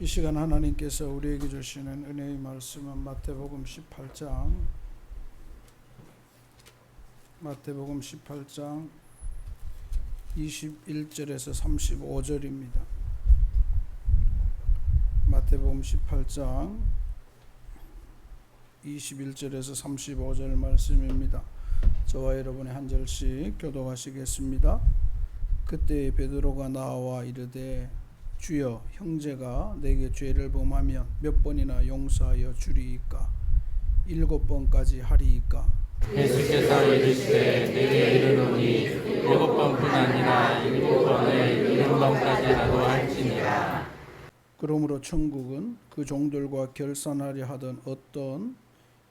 이 시간 하나님께서 우리에게 주시는 은혜의 말씀은 마태복음 18장 21절에서 35절입니다. 마태복음 18장 21절에서 35절 말씀입니다. 저와 여러분이 한 절씩 교독하시겠습니다. 그때 베드로가 나와 이르되 주여, 형제가 내게 죄를 범하면 몇 번이나 용서하여 주리이까? 7번까지 하리이까? 예수께서 이르시되 내게 이르노니 7번뿐 아니라 7번을 70번까지라도 할지니라. 그러므로 천국은 그 종들과 결산하려 하던 어떤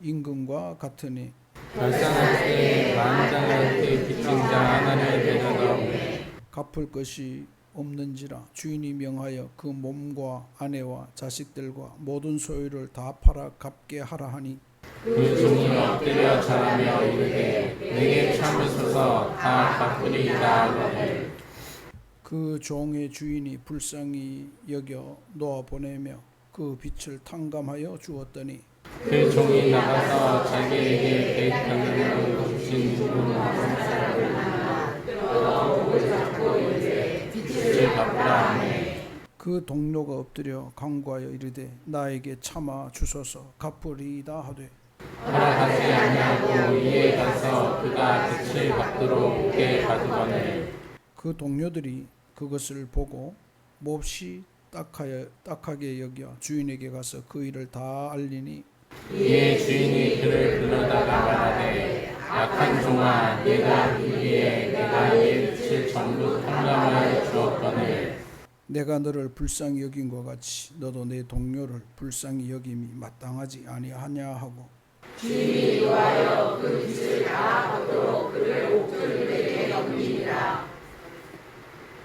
임금과 같으니 결산할 때에 만장한테 빚진 자 하나를 내려놓으매 갚을 것이 없는지라 주인이 명하여 그 몸과 아내와 자식들과 모든 소유를 다 팔아 갚게 하라 하니 그 종이 엎드려 절하며 이르되 내게 참으소서 다 갚으리이다 하거늘 그 종의 주인이 불쌍히 여겨 놓아 보내며 그 빚을 탕감하여 주었더니 그 종이 나가서 자기에게 대탕금을 주신 누구는 빚을 갚으라 하매 그 동료가 엎드려 간구하여 이르되 나에게 참아 주소서 갚으리이다 하되 허락하지 아니하고 이에 가서 그가 빚을 갚도록 오게 가두거늘 그 동료들이 그것을 보고 몹시 딱하게 여겨 주인에게 가서 그 일을 다 알리니 이에 주인이 그를 불러다가 말하되 악한 종아 네가 이기에 내가 네 빚을 전부 탕감하여 주었거늘 내가 너를 불쌍히 여긴 것 같이 너도 내 동료를 불쌍히 여김이 마땅하지 아니하냐 하고 주인이 이와여 그 빚을 다 갚도록 그를 옥졸들에게 넘기니라.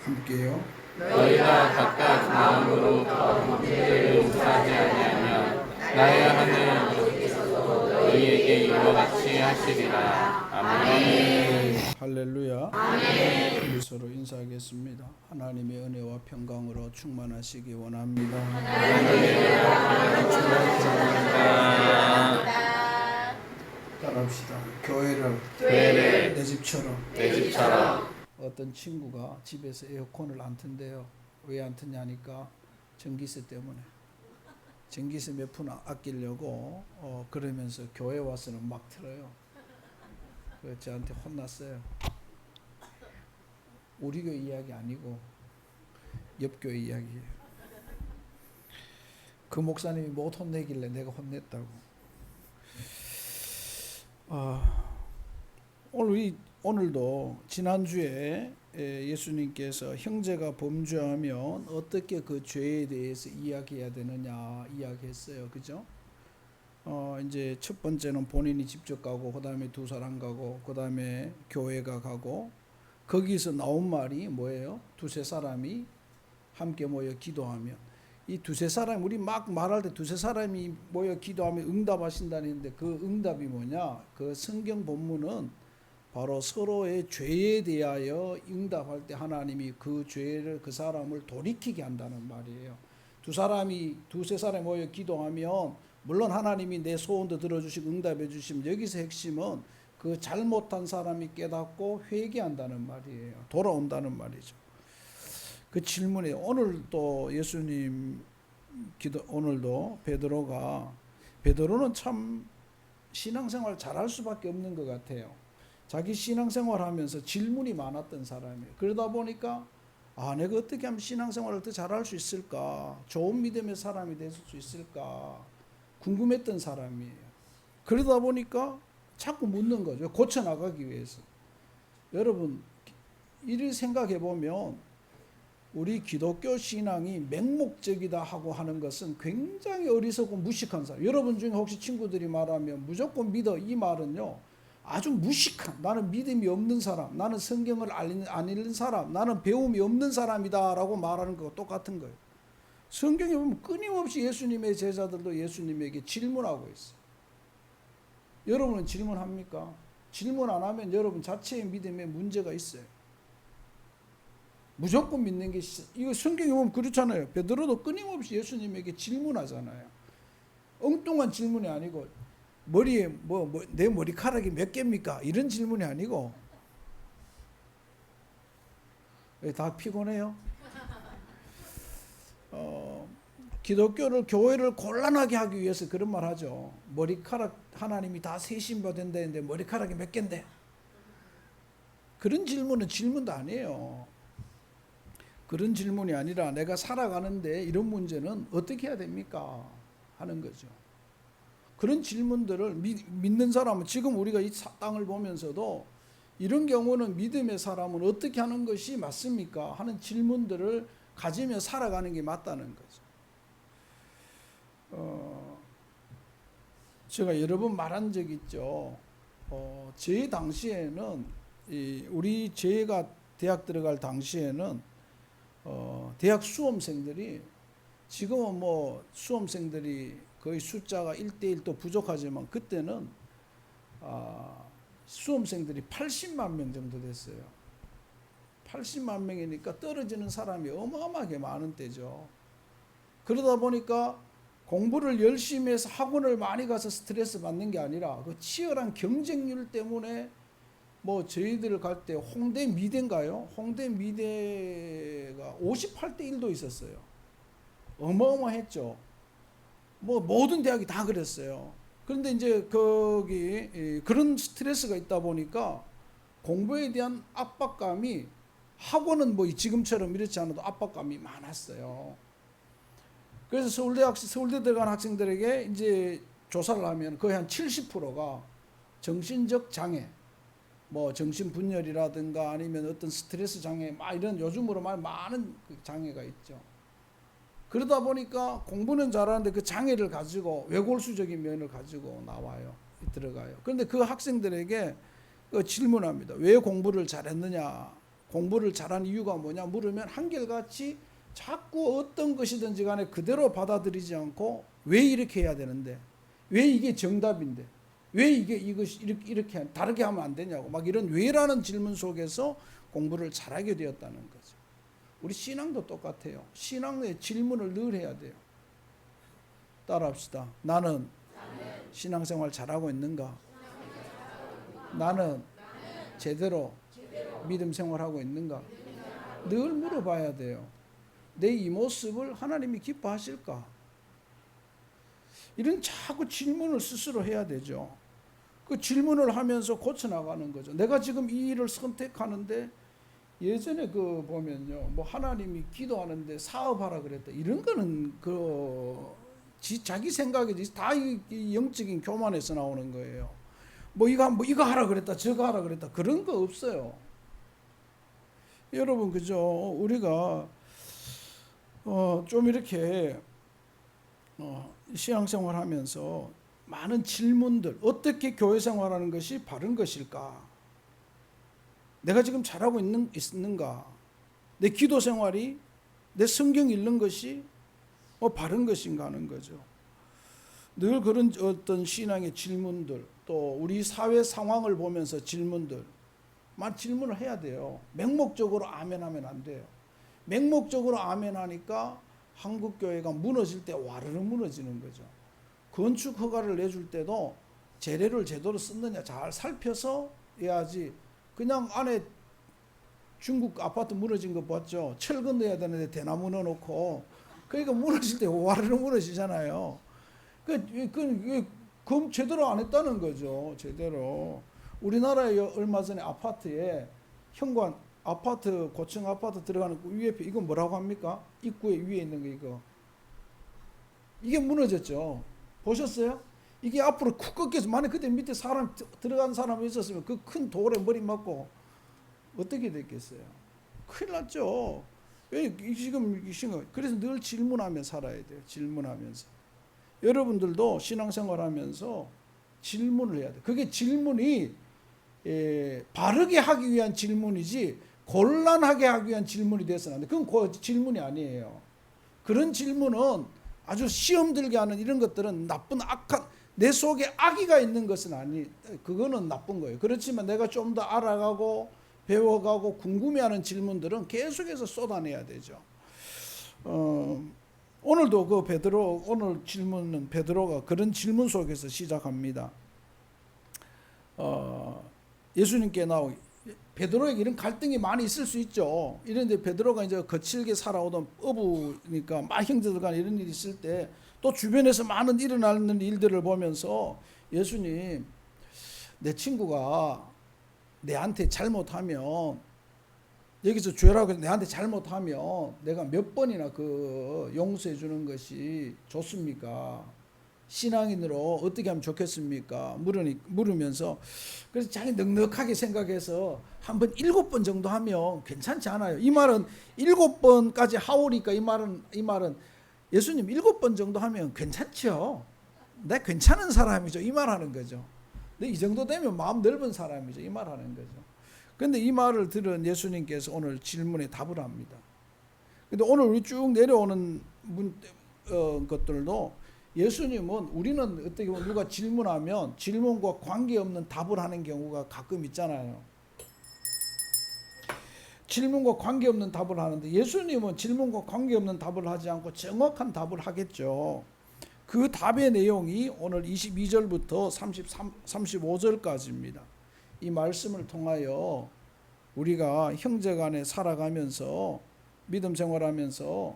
함께요. 너희가 각각 마음으로부터 형제를 용서하지 아니하면 나의 하늘 아버지께서도 너희에게 이와 같이 하시리라. 아멘. 할렐루야. 아멘. 우리 서로 인사하겠습니다. 하나님의 은혜와 평강으로 충만하시기 원합니다. 따라합시다. 교회를 내 집처럼. 내 집처럼 어떤 친구가 집에서 에어컨을 안 튼대요. 왜 안 트냐니까 전기세 때문에. 전기세 몇 푼 아끼려고 그러면서 교회 와서는 막 틀어요. 그래서 저한테 혼났어요. 우리 교회 이야기 아니고 옆 교회 이야기예요. 그 목사님이 못 혼내길래 내가 혼냈다고. 오늘도 지난주에 예수님께서 형제가 범죄하면 어떻게 그 죄에 대해서 이야기해야 되느냐 이야기했어요. 그죠? 이제 첫 번째는 본인이 직접 가고, 그 다음에 두 사람 가고, 그 다음에 교회가 가고, 거기서 나온 말이 뭐예요? 두세 사람이 함께 모여 기도하면. 이 두세 사람, 우리 막 말할 때 두세 사람이 모여 기도하면 응답하신다는 했는데 그 응답이 뭐냐? 그 성경 본문은 바로 서로의 죄에 대하여 응답할 때 하나님이 그 죄를, 그 사람을 돌이키게 한다는 말이에요. 두세 사람이 모여 기도하면 물론 하나님이 내 소원도 들어주시고 응답해 주시면 여기서 핵심은 그 잘못한 사람이 깨닫고 회개한다는 말이에요. 돌아온다는 말이죠. 그 질문에 오늘도 예수님 오늘도 베드로는 참 신앙생활 잘할 수밖에 없는 것 같아요. 자기 신앙생활 하면서 질문이 많았던 사람이에요. 그러다 보니까 내가 어떻게 하면 신앙생활을 더 잘할 수 있을까? 좋은 믿음의 사람이 될 수 있을까? 궁금했던 사람이에요. 그러다 보니까 자꾸 묻는 거죠. 고쳐나가기 위해서. 여러분, 이를 생각해 보면 우리 기독교 신앙이 맹목적이다 하고 하는 것은 굉장히 어리석고 무식한 사람. 여러분 중에 혹시 친구들이 말하면 무조건 믿어, 이 말은요 아주 무식한, 나는 믿음이 없는 사람, 나는 성경을 안 읽는 사람, 나는 배움이 없는 사람이다 라고 말하는 거와 똑같은 거예요. 성경에 보면 끊임없이 예수님의 제자들도 예수님에게 질문하고 있어요. 여러분은 질문합니까? 질문 안 하면 여러분 자체의 믿음에 문제가 있어요. 무조건 믿는 게 이거 성경에 보면 그렇잖아요. 베드로도 끊임없이 예수님에게 질문하잖아요. 엉뚱한 질문이 아니고 머리에 내 머리카락이 몇 개입니까? 이런 질문이 아니고 다 피곤해요. 기독교를 교회를 곤란하게 하기 위해서 그런 말 하죠. 머리카락 하나님이 다 세신 바 된다는데 머리카락이 몇 개인데? 그런 질문은 질문도 아니에요. 그런 질문이 아니라 내가 살아가는데 이런 문제는 어떻게 해야 됩니까? 하는 거죠. 그런 질문들을 믿는 사람은 지금 우리가 이 땅을 보면서도 이런 경우는 믿음의 사람은 어떻게 하는 것이 맞습니까? 하는 질문들을 가지며 살아가는 게 맞다는 거죠. 제가 여러 번 말한 적 있죠. 제 당시에는 제가 대학 들어갈 당시에는 대학 수험생들이 지금은 뭐 수험생들이 거의 숫자가 1대1도 부족하지만 그때는 수험생들이 80만 명 정도 됐어요. 80만 명이니까 떨어지는 사람이 어마어마하게 많은 때죠. 그러다 보니까 공부를 열심히 해서 학원을 많이 가서 스트레스 받는 게 아니라 그 치열한 경쟁률 때문에 뭐 저희들 갈 때 홍대 미대인가요? 홍대 미대가 58대 1도 있었어요. 어마어마했죠. 뭐 모든 대학이 다 그랬어요. 그런데 이제 거기 그런 스트레스가 있다 보니까 공부에 대한 압박감이 학원은 뭐 지금처럼 이렇지 않아도 압박감이 많았어요. 그래서 서울대 들어간 학생들에게 이제 조사를 하면 거의 한 70%가 정신적 장애, 뭐 정신분열이라든가 아니면 어떤 스트레스 장애, 막 이런 요즘으로 말 많은 장애가 있죠. 그러다 보니까 공부는 잘하는데 그 장애를 가지고 외골수적인 면을 가지고 나와요. 들어가요. 그런데 그 학생들에게 질문합니다. 왜 공부를 잘했느냐? 공부를 잘한 이유가 뭐냐? 물으면 한결같이 자꾸 어떤 것이든지 간에 그대로 받아들이지 않고 왜 이렇게 해야 되는데? 왜 이게 정답인데? 왜 이것이 이렇게 다르게 하면 안 되냐고 막 이런 왜라는 질문 속에서 공부를 잘하게 되었다는 거죠. 우리 신앙도 똑같아요. 신앙의 질문을 늘 해야 돼요. 따라합시다. 나는 신앙생활 잘하고 있는가? 나는 제대로 믿음 생활하고 있는가? 늘 물어봐야 돼요. 내 이 모습을 하나님이 기뻐하실까? 이런 자꾸 질문을 스스로 해야 되죠. 그 질문을 하면서 고쳐나가는 거죠. 내가 지금 이 일을 선택하는데 예전에 그 보면요, 뭐 하나님이 기도하는데 사업하라 그랬다. 이런 거는 자기 생각이지 다 이 영적인 교만에서 나오는 거예요. 뭐 이거 하라 그랬다, 저거 하라 그랬다. 그런 거 없어요. 여러분 그죠? 우리가 좀 이렇게 신앙생활하면서 많은 질문들, 어떻게 교회 생활하는 것이 바른 것일까? 내가 지금 잘하고 있는가? 내 기도 생활이, 내 성경 읽는 것이 바른 것인가 하는 거죠. 늘 그런 어떤 신앙의 질문들, 또 우리 사회 상황을 보면서 질문들, 질문을 해야 돼요. 맹목적으로 아멘하면 안 돼요. 맹목적으로 아멘하니까 한국교회가 무너질 때 와르르 무너지는 거죠. 건축 허가를 내줄 때도 재료를 제대로 썼느냐 잘 살펴서 해야지. 그냥 안에 중국 아파트 무너진 거 봤죠. 철근 넣어야 되는데 대나무 넣어놓고 그러니까 무너질 때 와르르 무너지잖아요. 그 제대로 안 했다는 거죠. 제대로. 우리나라에 얼마 전에 아파트에 현관 아파트 고층 아파트 들어가는 위에 이거 뭐라고 합니까? 입구에 위에 있는 거 이게 무너졌죠. 보셨어요? 이게 앞으로 쿡 꺾여서 만약 그때 밑에 사람 들어간 사람이 있었으면 그 큰 돌에 머리 맞고 어떻게 됐겠어요? 큰일 났죠. 왜 지금 그래서 늘 질문하며 살아야 돼요. 질문하면서. 여러분들도 신앙생활하면서 질문을 해야 돼요. 그게 질문이 바르게 하기 위한 질문이지 곤란하게 하기 위한 질문이 돼서는 안 돼. 그건 질문이 아니에요. 그런 질문은 아주 시험 들게 하는 이런 것들은 나쁜 악한 내 속에 악의가 있는 것은 그거는 나쁜 거예요. 그렇지만 내가 좀 더 알아가고 배워가고 궁금해하는 질문들은 계속해서 쏟아내야 되죠. 오늘도 그 베드로 오늘 질문은 베드로가 그런 질문 속에서 시작합니다. 예수님께 나오 베드로에게 이런 갈등이 많이 있을 수 있죠. 이런데 베드로가 이제 거칠게 살아오던 어부니까 막 형제들 간에 이런 일이 있을 때 또 주변에서 많은 일어나는 일들을 보면서 예수님, 내 친구가 내한테 잘못하면 여기서 죄라고 해서 내한테 잘못하면 내가 몇 번이나 그 용서해 주는 것이 좋습니까? 신앙인으로 어떻게 하면 좋겠습니까? 물으면서 그래서 자기 넉넉하게 생각해서 한번 7번 정도 하면 괜찮지 않아요? 이 말은 7번까지 하오니까 이 말은 예수님 7번 정도 하면 괜찮죠? 내 괜찮은 사람이죠. 이 말하는 거죠. 근데 이 정도 되면 마음 넓은 사람이죠. 이 말하는 거죠. 그런데 이 말을 들은 예수님께서 오늘 질문에 답을 합니다. 근데 오늘 우리 쭉 내려오는 것들도 예수님은 우리는 어떻게 보면 누가 질문하면 질문과 관계없는 답을 하는 경우가 가끔 있잖아요. 질문과 관계없는 답을 하는데 예수님은 질문과 관계없는 답을 하지 않고 정확한 답을 하겠죠. 그 답의 내용이 오늘 22절부터 35절까지입니다. 이 말씀을 통하여 우리가 형제간에 살아가면서 믿음 생활하면서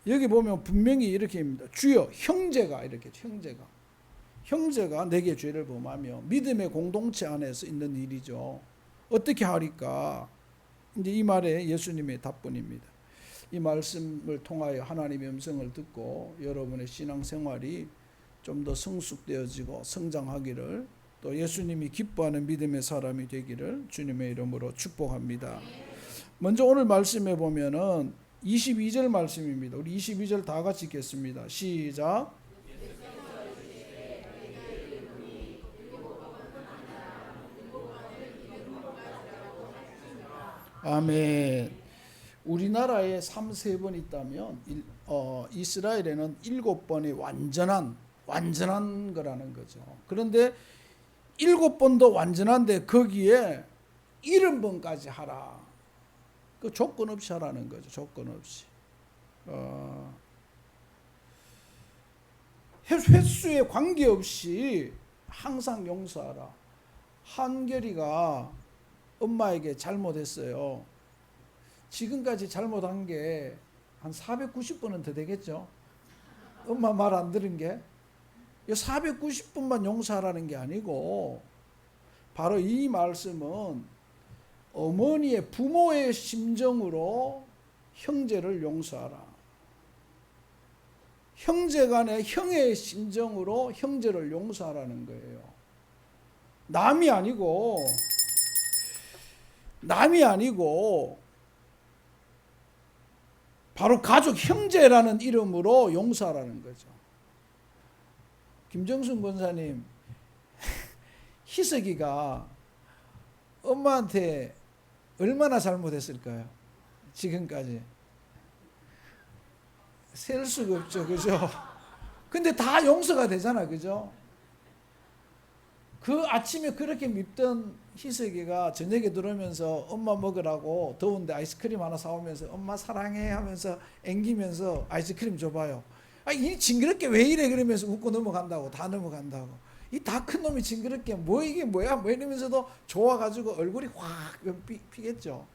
여기 보면 분명히 이렇게입니다. 주여 형제가 이렇게 형제가 내게 죄를 범하며 믿음의 공동체 안에서 있는 일이죠. 어떻게 하리까? 이제 이 말에 예수님의 답변입니다. 이 말씀을 통하여 하나님의 음성을 듣고 여러분의 신앙생활이 좀 더 성숙되어지고 성장하기를 또 예수님이 기뻐하는 믿음의 사람이 되기를 주님의 이름으로 축복합니다. 먼저 오늘 말씀에 보면은 22절 말씀입니다. 우리 22절 다 같이 읽겠습니다. 시작. 아멘. 우리나라에 3번 있다면 이스라엘에는 7번이 완전한 거라는 거죠. 그런데 7번도 완전한데 거기에 70번까지 하라. 그 조건 없이 하라는 거죠. 조건 없이. 횟수에 관계없이 항상 용서하라. 한결이가 엄마에게 잘못했어요. 지금까지 잘못한 게 한 490번은 더 되겠죠. 엄마 말 안 들은 게 490번만 용서하라는 게 아니고 바로 이 말씀은 어머니의 부모의 심정으로 형제를 용서하라. 형제간의 형의 심정으로 형제를 용서하라는 거예요. 남이 아니고 바로 가족 형제라는 이름으로 용서하라는 거죠. 김정순 권사님, 희석이가 엄마한테 얼마나 잘못했을까요? 지금까지 셀 수가 없죠, 그죠? 근데 다 용서가 되잖아, 그죠? 그 아침에 그렇게 밉던 희석이가 저녁에 들어오면서 엄마 먹으라고 더운데 아이스크림 하나 사오면서 엄마 사랑해 하면서 앵기면서 아이스크림 줘봐요. 이 징그럽게 왜 이래 그러면서 웃고 넘어간다고. 다 넘어간다고. 이 다 큰 놈이 징그럽게 뭐 이게 뭐야 뭐 이러면서도 좋아가지고 얼굴이 확 피겠죠.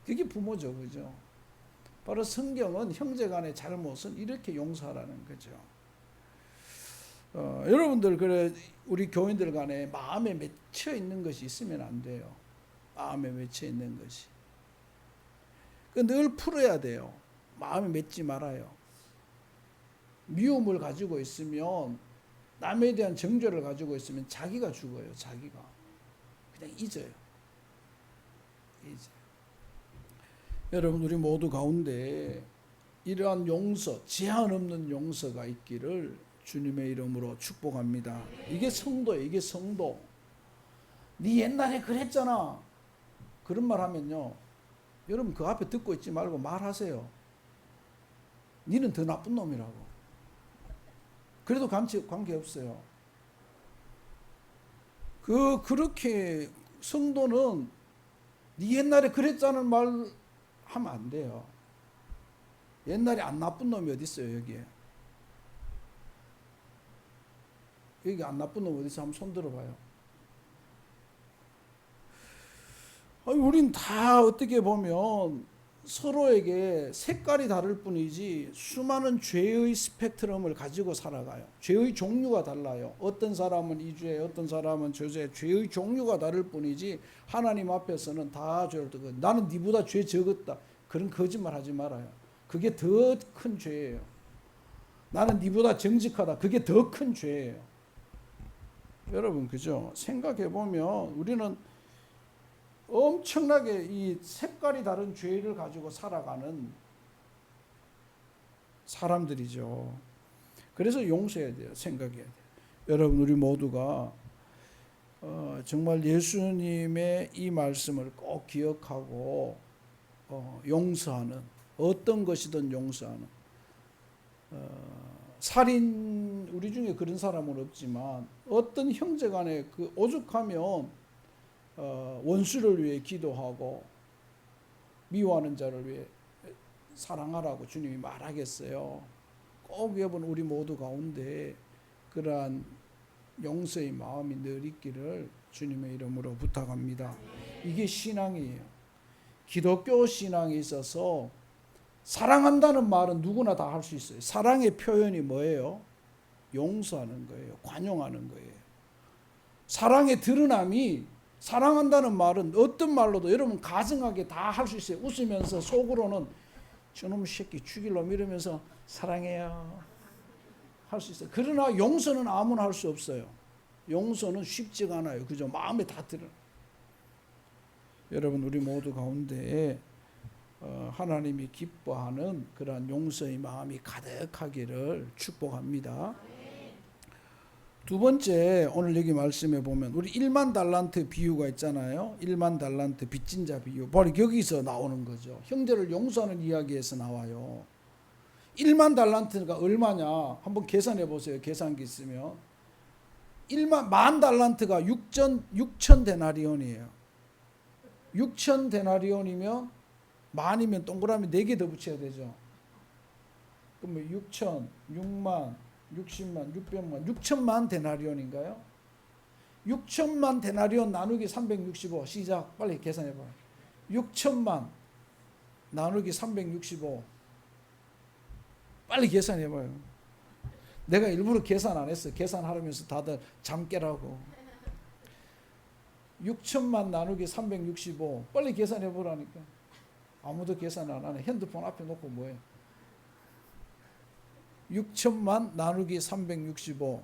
그게 부모죠, 그죠? 바로 성경은 형제간의 잘못은 이렇게 용서하라는 거죠. 여러분들 그래 우리 교인들 간에 마음에 맺혀 있는 것이 있으면 안 돼요. 마음에 맺혀 있는 것이. 늘 풀어야 돼요. 마음에 맺지 말아요. 미움을 가지고 있으면 남에 대한 정죄를 가지고 있으면 자기가 죽어요. 자기가. 그냥 잊어요. 여러분 우리 모두 가운데 이러한 용서, 제한 없는 용서가 있기를 주님의 이름으로 축복합니다. 이게 성도예요. 이게 성도. 네 옛날에 그랬잖아. 그런 말 하면요. 여러분 그 앞에 듣고 있지 말고 말하세요. 니는 더 나쁜 놈이라고. 그래도 관계 없어요. 그렇게 성도는 네 옛날에 그랬다는 말 하면 안 돼요. 옛날에 안 나쁜 놈이 어디 있어요, 여기에? 여기 안 나쁜 놈 어디 있어? 한번 손 들어봐요. 아니, 우린 다 어떻게 보면 서로에게 색깔이 다를 뿐이지 수많은 죄의 스펙트럼을 가지고 살아가요. 죄의 종류가 달라요. 어떤 사람은 이 죄, 어떤 사람은 저 죄, 죄의 종류가 다를 뿐이지 하나님 앞에서는 다 죄를 뜨고 나는 네보다 죄 적었다. 그런 거짓말 하지 말아요. 그게 더 큰 죄예요. 나는 네보다 정직하다. 그게 더 큰 죄예요. 여러분, 그죠? 생각해 보면 우리는 엄청나게 이 색깔이 다른 죄를 가지고 살아가는 사람들이죠. 그래서 용서해야 돼요. 생각해야 돼요. 여러분, 우리 모두가 정말 예수님의 이 말씀을 꼭 기억하고 용서하는, 어떤 것이든 용서하는, 살인, 우리 중에 그런 사람은 없지만 어떤 형제간에 그 오죽하면 원수를 위해 기도하고 미워하는 자를 위해 사랑하라고 주님이 말하겠어요. 꼭 여러분, 우리 모두 가운데 그러한 용서의 마음이 늘 있기를 주님의 이름으로 부탁합니다. 이게 신앙이에요. 기독교 신앙에 있어서 사랑한다는 말은 누구나 다 할 수 있어요. 사랑의 표현이 뭐예요? 용서하는 거예요. 관용하는 거예요. 사랑의 드러남이, 사랑한다는 말은 어떤 말로도 여러분 가증하게 다 할 수 있어요. 웃으면서 속으로는 저놈 새끼 죽일 놈 이러면서 사랑해요 할 수 있어요. 그러나 용서는 아무나 할 수 없어요. 용서는 쉽지가 않아요. 그죠? 마음에 다 들어요. 여러분, 우리 모두 가운데 하나님이 기뻐하는 그러한 용서의 마음이 가득하기를 축복합니다. 두 번째, 오늘 여기 말씀해 보면 우리 1만 달란트 비유가 있잖아요. 1만 달란트 빚진 자 비유. 바로 여기서 나오는 거죠. 형제를 용서하는 이야기에서 나와요. 1만 달란트가 얼마냐? 한번 계산해 보세요. 계산기 있으면. 1만 달란트가 6천 데나리온이에요. 6천 데나리온이면 만이면 동그라미 4개 더 붙여야 되죠. 그러면 6천, 6만, 60만, 600만, 6천만 데나리온인가요? 6천만 데나리온 나누기 365. 시작. 빨리 계산해 봐요. 6천만 나누기 365. 빨리 계산해 봐요. 내가 일부러 계산 안 했어. 계산하면서 다들 잠 깨라고. 6천만 나누기 365. 빨리 계산해 보라니까. 아무도 계산 안 하네. 핸드폰 앞에 놓고 뭐해? 6천만 나누기 365.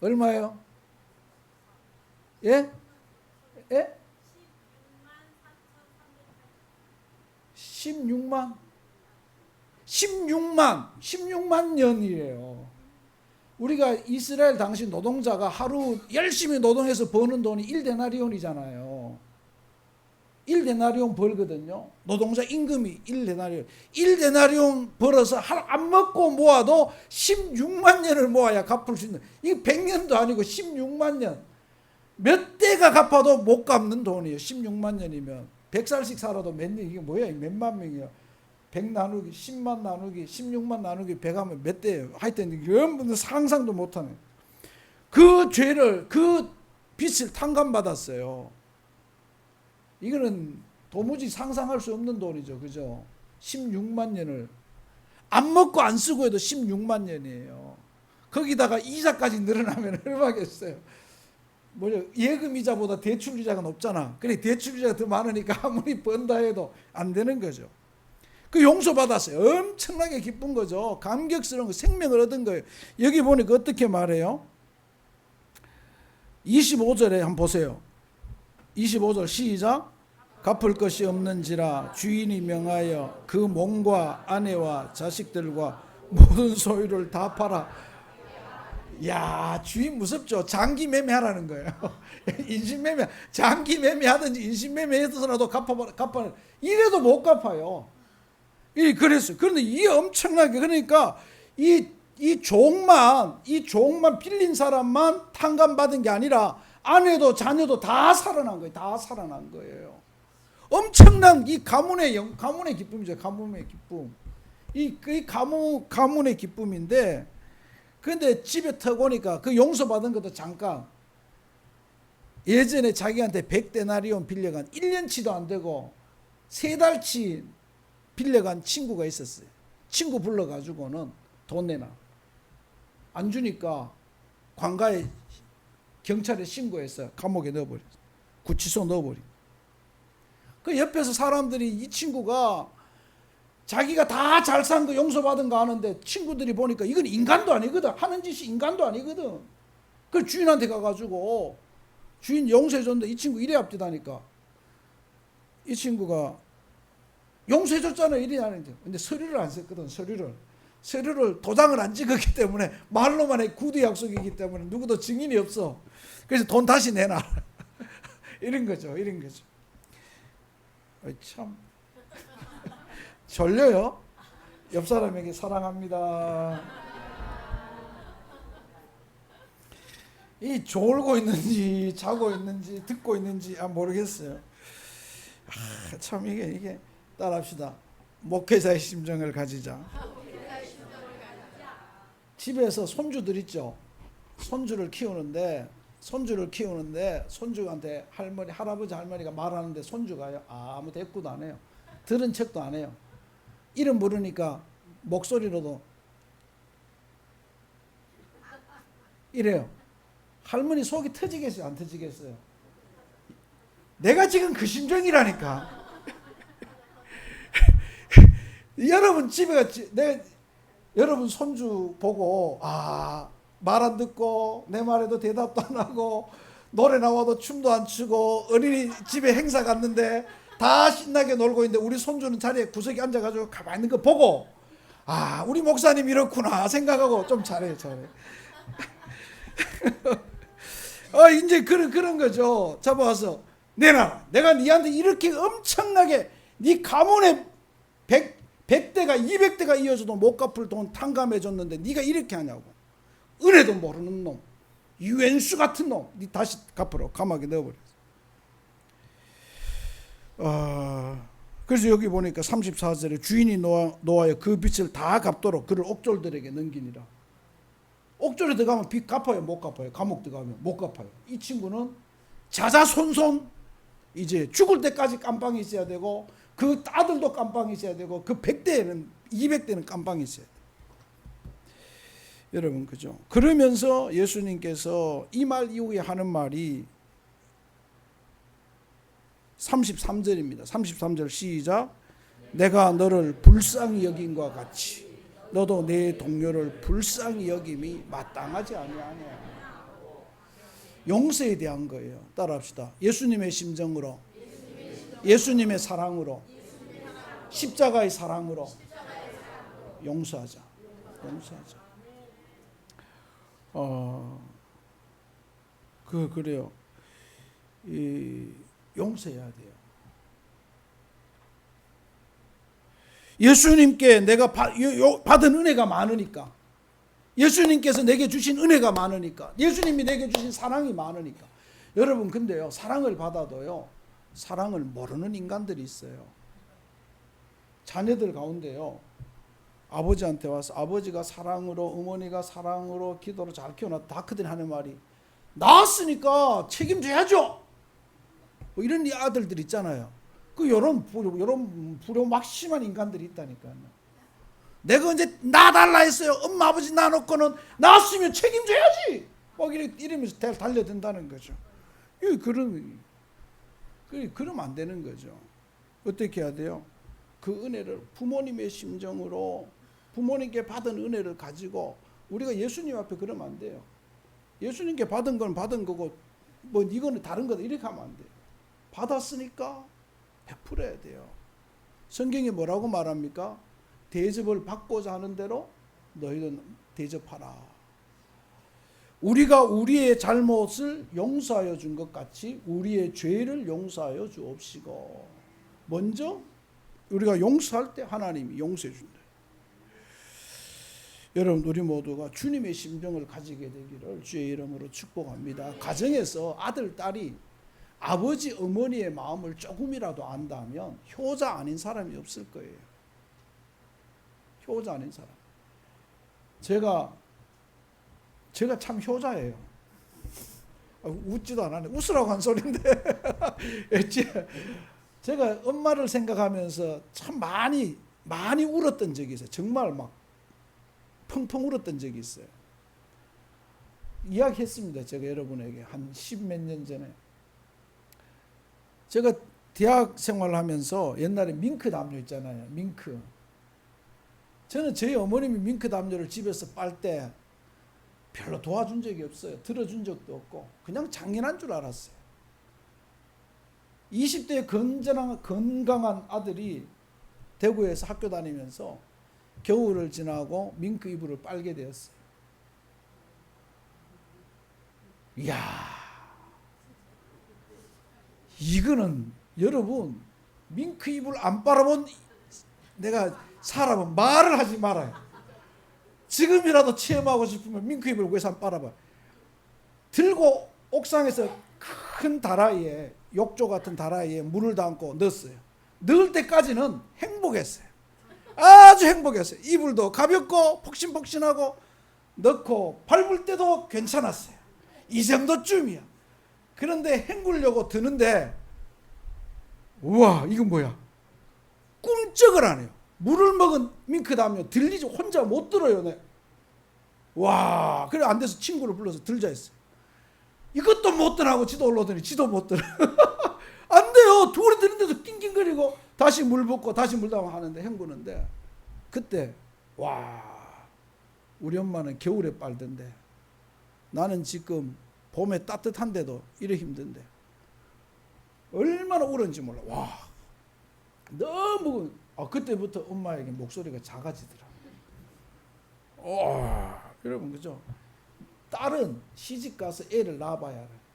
얼마예요? 예? 예? 16만 년이에요. 우리가 이스라엘 당시 노동자가 하루 열심히 노동해서 버는 돈이 1데나리온이잖아요. 1데나리온 벌거든요. 노동자 임금이 1데나리온. 1데나리온 벌어서 안 먹고 모아도 16만 년을 모아야 갚을 수 있는. 이게 100년도 아니고 16만 년. 몇 대가 갚아도 못 갚는 돈이에요. 16만 년이면. 100살씩 살아도 몇 년, 이게 뭐야? 몇만 명이야. 100 나누기 10만 나누기 16만 나누기 100 하면 몇 대예요? 하여튼 여러분들 상상도 못하네. 그 죄를, 그 빚을 탕감받았어요. 이거는 도무지 상상할 수 없는 돈이죠. 그죠? 16만 년을 안 먹고 안 쓰고 해도 16만 년이에요. 거기다가 이자까지 늘어나면 얼마겠어요? 뭐죠? 예금이자보다 대출이자가 높잖아. 그래, 대출이자가 더 많으니까 아무리 번다 해도 안 되는 거죠. 그 용서받았어요. 엄청나게 기쁜 거죠. 감격스러운 거, 생명을 얻은 거예요. 여기 보니까 어떻게 말해요? 25절에 한번 보세요. 25절 시작. 갚을 것이 없는지라 주인이 명하여 그 몸과 아내와 자식들과 모든 소유를 다 팔아. 야, 주인 무섭죠. 장기 매매하라는 거예요. 인신매매, 장기 매매하든지 인신매매해서라도 갚아. 이래도 못 갚아요. 그랬어요. 그런데 이 엄청나게, 그러니까 이 이 종만 빌린 사람만 탕감받은 게 아니라 아내도 자녀도 다 살아난 거예요. 다 살아난 거예요. 엄청난 이 가문의 기쁨이죠. 가문의 기쁨. 이 가문의 기쁨인데, 근데 집에 턱 오니까 그 용서받은 것도 잠깐. 예전에 자기한테 100데나리온 빌려간 1년치도 안 되고 3달치 빌려간 친구가 있었어요. 친구 불러가지고는 돈 내놔. 안 주니까 관가에 경찰에 신고해서 감옥에 넣어버렸어. 구치소 넣어버린. 그 옆에서 사람들이 이 친구가 자기가 다 잘 산 거 용서받은 거 아는데 친구들이 보니까 이건 인간도 아니거든. 하는 짓이 인간도 아니거든. 그 주인한테 가가지고 주인 용서해줬는데 이 친구 이래 앞뒤다니까. 이 친구가 용서해줬잖아 이래 하는데, 근데 서류를 안 썼거든. 서류를 도장을 안 찍었기 때문에, 말로만 해. 구두 약속이기 때문에 누구도 증인이 없어. 그래서 돈 다시 내놔. 이런 거죠. 참 졸려요. 옆 사람에게 사랑합니다. 이 졸고 있는지 자고 있는지 듣고 있는지 모르겠어요. 참 이게 따라합시다. 목회자의 심정을 가지자. 집에서 손주들 있죠. 손주를 키우는데 손주한테 할아버지 할머니가 말하는데 손주가요 아무 대꾸도 안 해요. 들은 척도 안 해요. 이름 부르니까 목소리로도 이래요. 할머니 속이 터지겠어요, 안 터지겠어요? 내가 지금 그 심정이라니까. 여러분 집에 여러분 손주 보고 말 안 듣고 내 말에도 대답도 안 하고 노래 나와도 춤도 안 추고 어린이집에 행사 갔는데 다 신나게 놀고 있는데 우리 손주는 자리에 구석에 앉아가지고 가만히 있는 거 보고 우리 목사님 이렇구나 생각하고 좀 잘해. 이제 그런 거죠. 잡아와서 내놔. 내가 니한테 이렇게 엄청나게 네 가문에 100대가 200대가 이어져도 못 갚을 돈 탕감해줬는데 네가 이렇게 하냐고. 은혜도 모르는 놈, 유엔수 같은 놈, 네 다시 갚으러 감옥에 넣어버렸어. 그래서 여기 보니까 34절에 주인이 놓아여 그 빚을 다 갚도록 그를 옥졸들에게 넘기니라. 옥졸에 들어가면 빚 갚아요, 못 갚아요? 감옥 들어가면 못 갚아요. 이 친구는 자자손손 이제 죽을 때까지 깜빵이 있어야 되고, 그 아들도 깜빵이 있어야 되고, 그 100대는 200대는 깜빵이 있어야 돼요. 여러분, 그죠? 그러면서 예수님께서 이 말 이후에 하는 말이 33절입니다. 33절 시작. 내가 너를 불쌍히 여김과 같이 너도 내 동료를 불쌍히 여김이 마땅하지 아니하냐. 용서에 대한 거예요. 따라합시다. 예수님의 심정으로, 예수님의 사랑으로, 십자가의 사랑으로 용서하자. 그래요. 용서해야 돼요. 예수님께 내가 받은 은혜가 많으니까, 예수님께서 내게 주신 은혜가 많으니까, 예수님이 내게 주신 사랑이 많으니까. 여러분, 근데요, 사랑을 받아도요, 사랑을 모르는 인간들이 있어요. 자녀들 가운데요, 아버지한테 와서 아버지가 사랑으로, 어머니가 사랑으로, 기도로 잘 키워놨다. 다 그들이 하는 말이, 낳았으니까 책임져야죠. 뭐 이런 아들들 있잖아요. 이런 불효막심한 인간들이 있다니까요. 내가 언제 낳아달라 했어요. 엄마 아버지 낳아놓고는 낳았으면 책임져야지. 막 이러면서 달려든다는 거죠. 그러면 안 되는 거죠. 어떻게 해야 돼요? 그 은혜를 부모님의 심정으로, 부모님께 받은 은혜를 가지고 우리가 예수님 앞에 그러면 안 돼요. 예수님께 받은 건 받은 거고, 뭐 이거는 다른 거다 이렇게 하면 안 돼요. 받았으니까 베풀어야 돼요. 성경이 뭐라고 말합니까? 대접을 받고자 하는 대로 너희는 대접하라. 우리가 우리의 잘못을 용서하여 준 것 같이 우리의 죄를 용서하여 주옵시고. 먼저 우리가 용서할 때 하나님이 용서해 준다. 여러분 우리 모두가 주님의 심정을 가지게 되기를 주의 이름으로 축복합니다. 가정에서 아들, 딸이 아버지, 어머니의 마음을 조금이라도 안다면 효자 아닌 사람이 없을 거예요. 효자 아닌 사람. 제가 참 효자예요. 웃지도 않았네. 웃으라고 한 소리인데. 제가 엄마를 생각하면서 참 많이 울었던 적이 있어요. 정말 막 펑펑 울었던 적이 있어요. 이야기했습니다. 제가 여러분에게 한 10몇 년 전에. 제가 대학 생활하면서 옛날에 밍크 담요 있잖아요. 밍크. 저는 저희 어머님이 밍크 담요를 집에서 빨 때 별로 도와준 적이 없어요. 들어준 적도 없고 그냥 장인한 줄 알았어요. 20대의 건강한 아들이 대구에서 학교 다니면서 겨울을 지나고 밍크 이불을 빨게 되었어요. 이야, 이거는 여러분 밍크 이불 안 빨아본 내가 사람은 말을 하지 말아요. 지금이라도 체험하고 싶으면 밍크 이불 위에서 한번 빨아봐. 들고 옥상에서 큰 다라이에, 욕조 같은 다라이에 물을 담고 넣었어요. 넣을 때까지는 행복했어요. 아주 행복했어요. 이불도 가볍고 폭신폭신하고 넣고 밟을 때도 괜찮았어요. 이 정도쯤이야. 그런데 헹구려고 드는데 우와, 이건 뭐야? 꿈쩍을 안 해요. 물을 먹은 밍크 담요 들리지 혼자 못 들어요. 네. 와, 그래 안 돼서 친구를 불러서 들자 했어요. 이것도 못 들하고 지도 올라오더니 지도 못 들어. 안 돼요. 둘이 드는데도 낑낑거리고 다시 물 붓고 다시 물 담아 하는데 헹구는데 그때 와, 우리 엄마는 겨울에 빨던데 나는 지금 봄에 따뜻한데도 이래 힘든데 얼마나 울었는지 몰라. 와, 너무 그때부터 엄마에게 목소리가 작아지더라. 여러분 그죠? 딸은 시집 가서 애를 낳아봐야 알아요.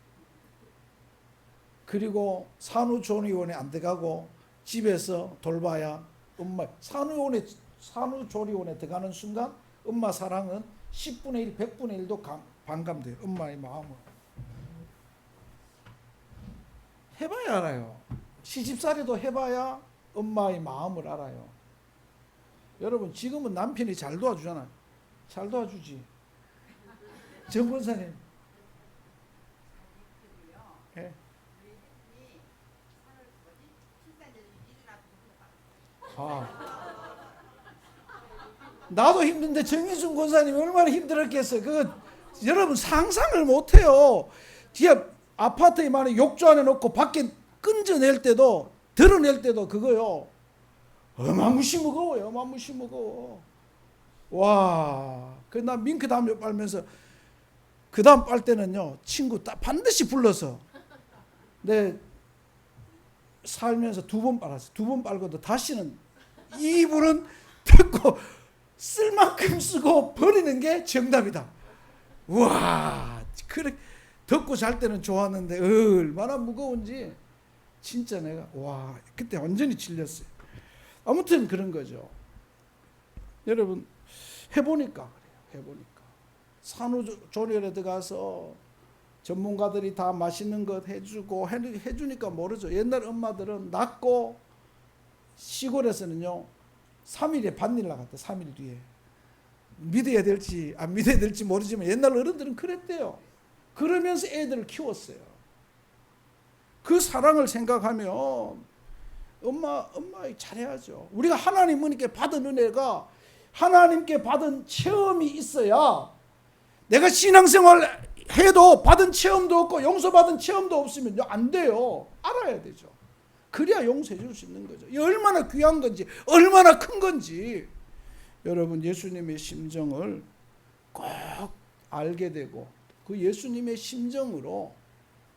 그리고 산후조리원에 안 들어가고 집에서 돌봐야 엄마 산후조리원에 들어가는 순간 엄마 사랑은 10분의 1, 100분의 1도 반감돼요. 엄마의 마음은. 해봐야 알아요. 시집살이도 해봐야 엄마의 마음을 알아요. 여러분 지금은 남편이 잘 도와주잖아요. 잘 도와주지. 정 권사님. 예. 나도 힘든데 정인순 권사님이 얼마나 힘들었겠어요. 그거 여러분 상상을 못해요. 뒤에 아파트에 많은 욕조 안에 놓고 밖에 끈져낼 때도 드러낼 때도 그거요. 어마무시 무거워요. 어마무시 무거워. 와, 그래서 나 밍크 담요 빨면서 그 다음 빨 때는요 친구 딱 반드시 불러서 내 살면서 2번 빨았어요. 2번 빨고도 다시는 이불은 듣고 쓸 만큼 쓰고 버리는 게 정답이다. 와, 그래 덮고 잘 때는 좋았는데 얼마나 무거운지 진짜 내가 와, 그때 완전히 질렸어요. 아무튼 그런 거죠. 여러분 해보니까 그래요. 해보니까 산후조리원에 들어가서 전문가들이 다 맛있는 것 해주고 해주니까 모르죠. 옛날 엄마들은 낳고 시골에서는요 3일에 반일 나갔대. 3일 뒤에. 믿어야 될지 안 믿어야 될지 모르지만 옛날 어른들은 그랬대요. 그러면서 애들을 키웠어요. 그 사랑을 생각하면 엄마 잘해야죠. 우리가 하나님께 받은 은혜가 하나님께 받은 체험이 있어야, 내가 신앙생활 해도 받은 체험도 없고 용서받은 체험도 없으면 안 돼요. 알아야 되죠. 그래야 용서해 줄 수 있는 거죠. 이 얼마나 귀한 건지 얼마나 큰 건지 여러분 예수님의 심정을 꼭 알게 되고 그 예수님의 심정으로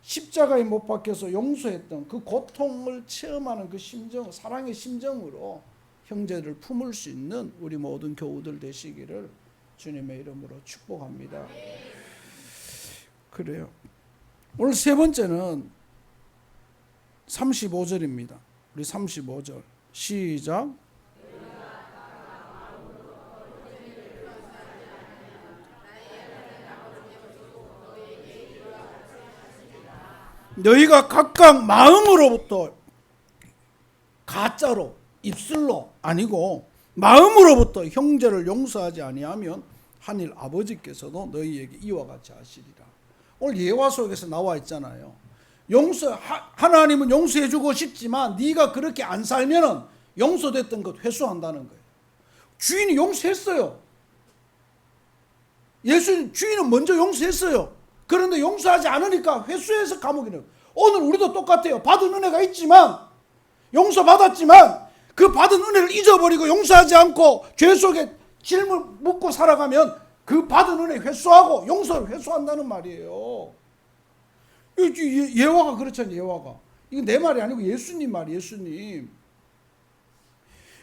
십자가에 못 박혀서 용서했던 그 고통을 체험하는 그 심정, 사랑의 심정으로 형제를 품을 수 있는 우리 모든 교우들 되시기를 주님의 이름으로 축복합니다. 그래요. 오늘 세 번째는 35절입니다. 우리 35절 시작. 너희가 각각 마음으로부터, 가짜로 입술로 아니고 마음으로부터 형제를 용서하지 아니하면 하늘 아버지께서도 너희에게 이와 같이 하시리라. 오늘 예화 속에서 나와 있잖아요. 하나님은 용서해 주고 싶지만 네가 그렇게 안 살면은 용서됐던 것 회수한다는 거예요. 주인이 용서했어요. 주인은 먼저 용서했어요. 그런데 용서하지 않으니까 회수해서 감옥에 넣어요. 오늘 우리도 똑같아요. 받은 은혜가 있지만, 용서받았지만 그 받은 은혜를 잊어버리고 용서하지 않고 죄 속에 질문 묻고 살아가면 그 받은 은혜 회수하고 용서를 회수한다는 말이에요. 예화가 그렇잖아요. 예화가. 이건 내 말이 아니고 예수님 말이에요. 예수님.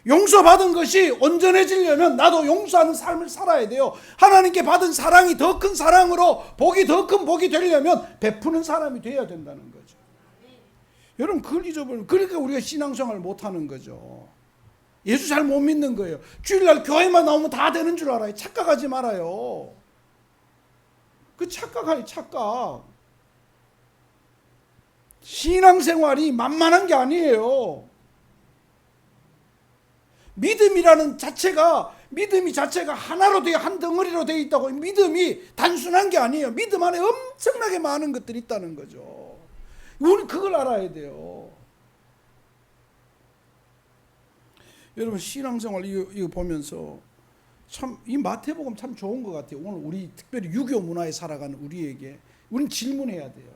용서받은 것이 온전해지려면 나도 용서하는 삶을 살아야 돼요. 하나님께 받은 사랑이 더 큰 사랑으로, 복이 더 큰 복이 되려면 베푸는 사람이 돼야 된다는 거죠. 여러분, 그걸 잊어버리면, 그러니까 우리가 신앙생활을 못하는 거죠. 예수 잘 못 믿는 거예요. 주일날 교회만 나오면 다 되는 줄 알아요. 착각하지 말아요. 그 착각하니 착각. 신앙생활이 만만한 게 아니에요. 믿음이 자체가 하나로 되어 한 덩어리로 되어 있다고. 믿음이 단순한 게 아니에요. 믿음 안에 엄청나게 많은 것들이 있다는 거죠. 우리 그걸 알아야 돼요. 여러분, 신앙생활 이거 보면서 참 이 마태복음 참 좋은 것 같아요. 오늘 우리 특별히 유교 문화에 살아가는 우리에게 우리는 질문해야 돼요.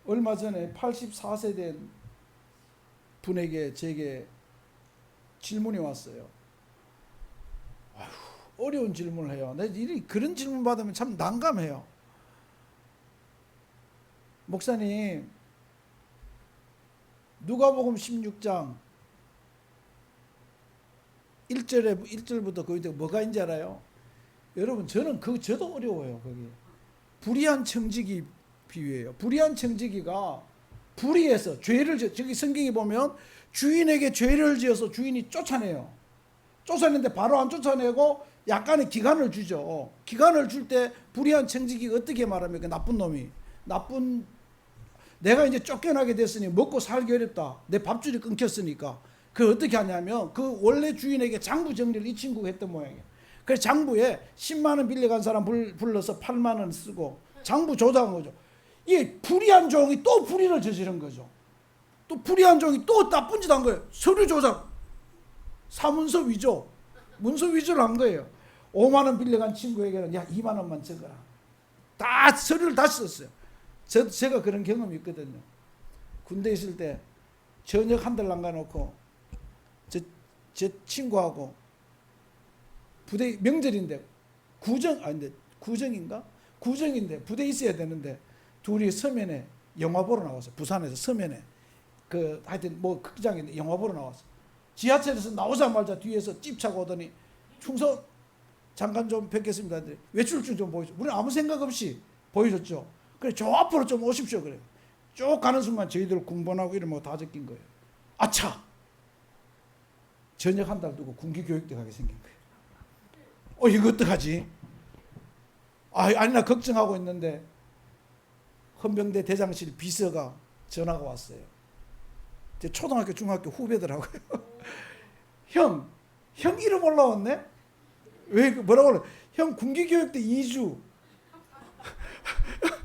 얼마 전에 84세 된 분에게 제게 질문이 왔어요. 아휴, 어려운 질문을 해요. 내가 그런 질문 받으면 참 난감해요. 목사님, 누가복음 16장 1절부터 거기에 뭐가 있는지 알아요? 여러분, 저도 어려워요. 거기 불의한 청지기 비유예요. 불의한 청지기가 불의해서 죄를 저기 성경에 보면 주인에게 죄를 지어서 주인이 쫓아내요. 쫓아내는데 바로 안 쫓아내고 약간의 기간을 주죠. 기간을 줄 때 불의한 청지기가 어떻게 말하면 그 나쁜 놈이, 내가 이제 쫓겨나게 됐으니 먹고 살기 어렵다. 내 밥줄이 끊겼으니까. 그걸 어떻게 하냐면 그 원래 주인에게 장부 정리를 이 친구가 했던 모양이에요. 그래서 장부에 10만 원 빌려간 사람 불러서 8만 원 쓰고 장부 조작한 거죠. 이 불의한 종이 또 불의를 저지른 거죠. 또 불의한 종이 또 나쁜 짓 한 거예요. 서류 조작, 사문서 위조, 문서 위조를 한 거예요. 5만 원 빌려간 친구에게는 야 2만 원만 적어라. 다 서류를 다시 썼어요. 제가 그런 경험이 있거든요. 군대 있을 때 저녁 한 달 남겨놓고 제 친구하고 부대 명절인데 구정인데 부대 있어야 되는데 둘이 서면에 영화 보러 나왔어요. 부산에서 서면에 하여튼 뭐 극장에 영화 보러 나왔어. 지하철에서 나오자마자 뒤에서 찝 차고 오더니 충성 잠깐 좀 뵙겠습니다. 외출증 좀 보여줘. 우리는 아무 생각 없이 보여줬죠. 그래 저 앞으로 좀 오십시오. 그래 쭉 가는 순간 저희들 공부하고 이런 거 다 적힌 거예요. 아차, 저녁 한 달 두고 군기교육대 가게 생긴 거예요. 이거 어떡하지? 아니나 걱정하고 있는데 헌병대 대장실 비서가 전화가 왔어요. 제 초등학교 중학교 후배들하고요. 형 이름 올라왔네? 왜 뭐라고 그래? 형 군기교육대 2주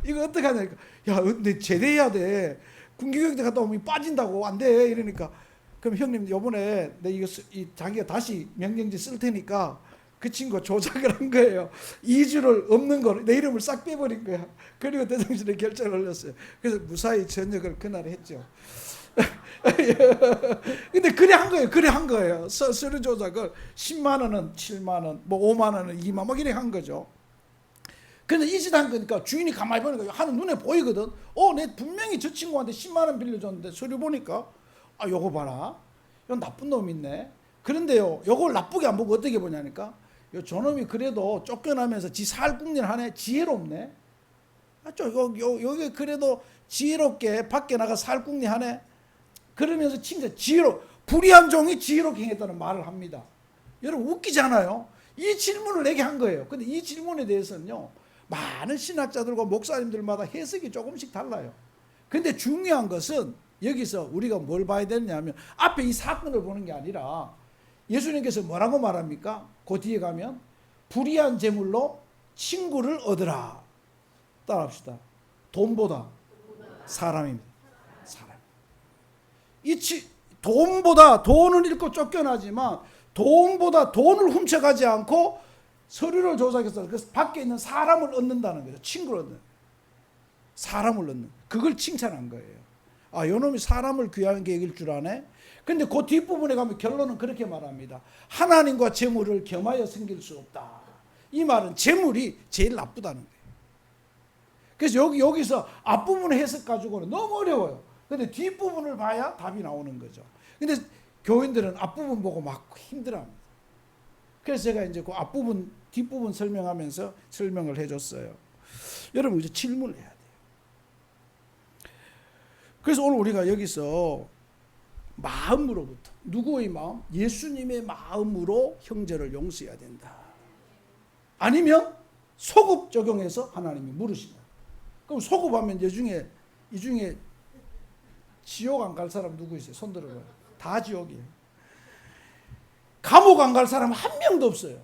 이거 어떡하냐. 야 근데 제대해야 돼. 군기교육대 갔다 오면 빠진다고. 안 돼. 이러니까 그럼 형님 요번에 내 이거 자기가 다시 명령지 쓸 테니까 그 친구가 조작을 한 거예요. 2주를 없는 거를 내 이름을 싹 빼버린 거야. 그리고 대장실에 결정을 올렸어요. 그래서 무사히 전역을 그날 했죠. 근데 그래 한 거예요. 서류 조작을 10만 원은 7만 원, 뭐 5만 원은 2만 원, 뭐 이렇게 한 거죠. 근데 이 짓 한 거니까 주인이 가만히 보니까 하는 눈에 보이거든. 내 분명히 저 친구한테 10만 원 빌려줬는데 서류 보니까 요거 봐라. 요 나쁜 놈 있네. 그런데요, 요걸 나쁘게 안 보고 어떻게 보냐니까. 저놈이 그래도 쫓겨나면서 지 살궁리를 하네. 지혜롭네. 여기 그래도 지혜롭게 밖에 나가 살궁리 하네. 그러면서 진짜 불의한 종이 지혜롭게 행했다는 말을 합니다. 여러분 웃기지 않아요? 이 질문을 내게 한 거예요. 근데 이 질문에 대해서는요, 많은 신학자들과 목사님들마다 해석이 조금씩 달라요. 근데 중요한 것은 여기서 우리가 뭘 봐야 되냐면 앞에 이 사건을 보는 게 아니라 예수님께서 뭐라고 말합니까? 그 뒤에 가면 불의한 재물로 친구를 얻으라. 따라합시다. 돈보다 사람입니다. 사람. 돈보다 돈을 잃고 쫓겨나지만 돈보다 돈을 훔쳐가지 않고 서류를 조작해서 그 밖에 있는 사람을 얻는다는 거죠. 친구를 얻는. 사람을 얻는. 그걸 칭찬한 거예요. 아, 요놈이 사람을 귀한 계획일 줄 아네. 근데 그 뒷부분에 가면 결론은 그렇게 말합니다. 하나님과 재물을 겸하여 섬길 수 없다. 이 말은 재물이 제일 나쁘다는 거예요. 그래서 여기서 앞부분을 해석 가지고는 너무 어려워요. 근데 뒷부분을 봐야 답이 나오는 거죠. 근데 교인들은 앞부분 보고 막 힘들어합니다. 그래서 제가 이제 그 앞부분, 뒷부분 설명하면서 설명을 해줬어요. 여러분 이제 질문을 해야 돼요. 그래서 오늘 우리가 여기서 마음으로부터, 누구의 마음? 예수님의 마음으로 형제를 용서해야 된다. 아니면 소급 적용해서 하나님이 물으신다. 그럼 소급하면 이 중에 지옥 안 갈 사람 누구 있어요? 손 들어봐요. 다 지옥이에요. 감옥 안 갈 사람 한 명도 없어요.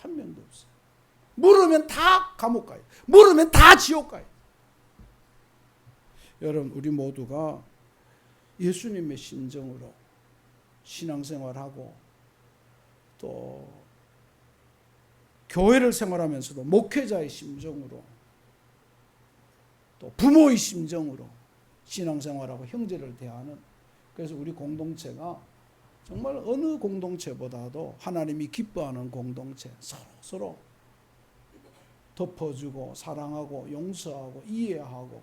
한 명도 없어요. 물으면 다 감옥 가요. 물으면 다 지옥 가요. 여러분 우리 모두가 예수님의 심정으로 신앙생활하고 또 교회를 생활하면서도 목회자의 심정으로 또 부모의 심정으로 신앙생활하고 형제를 대하는, 그래서 우리 공동체가 정말 어느 공동체보다도 하나님이 기뻐하는 공동체, 서로 덮어주고 사랑하고 용서하고 이해하고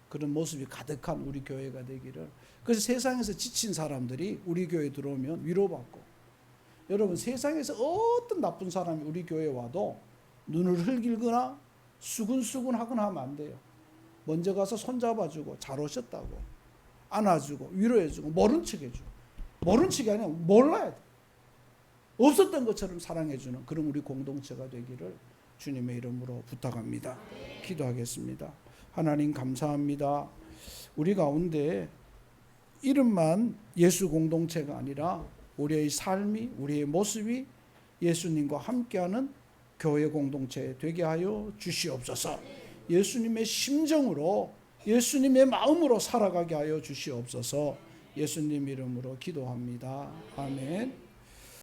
그런 모습이 가득한 우리 교회가 되기를. 그래서 세상에서 지친 사람들이 우리 교회에 들어오면 위로받고, 여러분 세상에서 어떤 나쁜 사람이 우리 교회에 와도 눈을 흘기거나 수근수근하거나 하면 안 돼요. 먼저 가서 손잡아주고 잘 오셨다고 안아주고 위로해주고 모른 척 해주고, 모른 척이 아니라 몰라야 돼. 없었던 것처럼 사랑해주는 그런 우리 공동체가 되기를 주님의 이름으로 부탁합니다. 기도하겠습니다. 하나님 감사합니다. 우리 가운데 이름만 예수 공동체가 아니라 우리의 삶이, 우리의 모습이 예수님과 함께하는 교회 공동체 되게 하여 주시옵소서. 예수님의 심정으로, 예수님의 마음으로 살아가게 하여 주시옵소서. 예수님 이름으로 기도합니다. 아멘.